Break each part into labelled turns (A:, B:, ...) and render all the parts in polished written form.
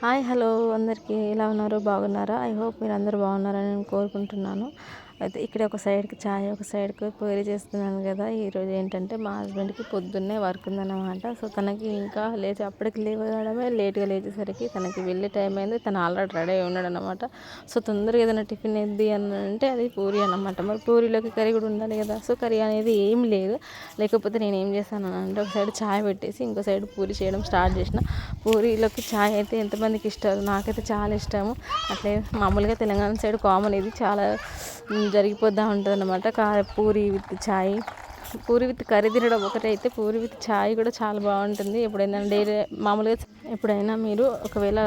A: Hi hello అందరికీ ఎలా ఉన్నారు? బాగున్నారా? ఐ హోప్ మీరు అందరూ బాగున్నారని నేను కోరుకుంటున్నాను. అయితే ఇక్కడ ఒక సైడ్కి చాయ్, ఒక సైడ్కి పూరి చేస్తున్నాను కదా. ఈరోజు ఏంటంటే మా హస్బెండ్కి పొద్దున్నే వర్క్ ఉందన్నమాట. సో తనకి ఇంకా లేచి అప్పటికి లేవడమే లేట్గా లేచేసరికి తనకి వెళ్ళే టైం అయింది. తను ఆల్రెడీ రెడీ అయి ఉన్నాడు అనమాట. సో తొందరగా ఏదైనా టిఫిన్ వేద్ది అని అంటే అది పూరి అన్నమాట. మరి పూరిలోకి కర్రీ కూడా ఉండాలి కదా. సో కర్రీ అనేది ఏం లేదు. లేకపోతే నేను ఏం చేశాను అంటే ఒక సైడ్ చాయ్ పెట్టేసి ఇంకో సైడ్ పూరి చేయడం స్టార్ట్ చేసిన. పూరీలోకి చాయ్ అయితే ఎంతమందికి ఇష్టం? నాకైతే చాలా ఇష్టము. అట్లే మామూలుగా తెలంగాణ సైడ్ కామన్ ఇది చాలా జరిగిపోతూ ఉంటుంది అన్నమాట. Puri with chai, puri with curry తినడం ఒకటే, అయితే పూరి విత్ చాయ్ కూడా చాలా బాగుంటుంది. ఎప్పుడైనా డైలీ మామూలుగా ఎప్పుడైనా మీరు ఒకవేళ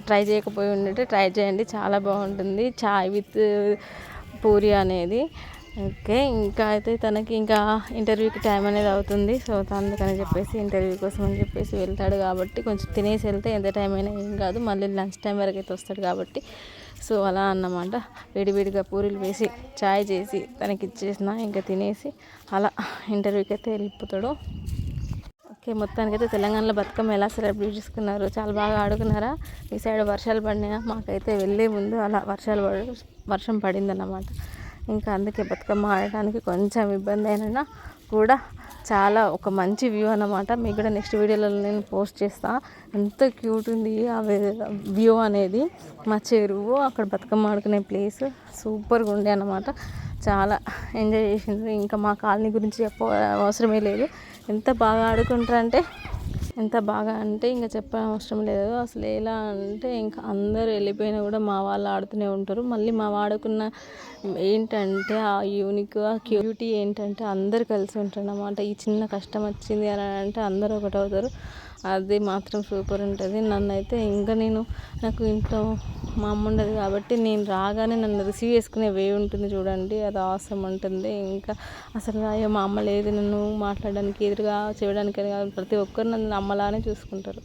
A: ట్రై చేయకపోయి ఉంటే ట్రై చేయండి, చాలా బాగుంటుంది చాయ్ విత్ పూరి అనేది. ఓకే, ఇంకా అయితే తనకి ఇంకా ఇంటర్వ్యూకి టైం అనేది అవుతుంది. సో అందుకని చెప్పేసి ఇంటర్వ్యూ కోసం అని చెప్పేసి వెళ్తాడు కాబట్టి కొంచెం తినేసి వెళ్తే ఎంత టైం అయినా ఏం కాదు. మళ్ళీ లంచ్ టైం వరకు అయితే వస్తాడు కాబట్టి సో అలా అన్నమాట. వేడివేడిగా పూరీలు వేసి చాయ్ చేసి తనకి ఇచ్చేసిన ఇంకా తినేసి అలా ఇంటర్వ్యూకి అయితే వెళ్ళిపోతాడు. ఓకే, మొత్తానికైతే తెలంగాణలో బతుకమ్మ ఎలా సెలబ్రేట్ చేసుకున్నారు? చాలా బాగా ఆడుకున్నారా? మీ సైడ్ వర్షాలు పడినాయా? మాకైతే వెళ్ళే ముందు అలా వర్షం పడిందన్నమాట. ఇంకా అందుకే బతుకమ్మ ఆడటానికి కొంచెం ఇబ్బంది అయినా కూడా చాలా ఒక మంచి వ్యూ అన్నమాట. మీకు కూడా నెక్స్ట్ వీడియోలో నేను పోస్ట్ చేస్తాను. ఎంత క్యూట్ ఉంది ఆ వ్యూ అనేది. మా చెరువు, అక్కడ బతుకమ్మ ఆడుకునే ప్లేస్ సూపర్గా ఉండే అన్నమాట. చాలా ఎంజాయ్ చేసిండ్రు. ఇంకా మా కాలనీ గురించి అవసరమే లేదు. ఎంత బాగా అంటే ఇంకా చెప్పడం అవసరం లేదు. అసలు ఎలా అంటే ఇంకా అందరూ వెళ్ళిపోయినా కూడా మా వాళ్ళు ఆడుతూనే ఉంటారు. మళ్ళీ మా వాడుకున్న ఏంటంటే ఆ యూనిక్, ఆ క్యూటీ ఏంటంటే అందరు కలిసి ఉంటారు అన్నమాట. ఈ చిన్న కష్టం వచ్చింది అని అంటే అందరూ ఒకటి అవుతారు. అది మాత్రం సూపర్ ఉంటుంది. నన్నైతే ఇంకా నాకు ఇంట్లో మా అమ్మ ఉండదు కాబట్టి నేను రాగానే నన్ను రిసీవ్ చేసుకునే వే ఉంటుంది చూడండి, అది అవసరం ఉంటుంది. ఇంకా అసలు అయ్యో మా అమ్మ లేదు నన్ను మాట్లాడడానికి ఎదురుగా చేయడానికి కాదు, ప్రతి ఒక్కరు నన్ను అమ్మలానే చూసుకుంటారు.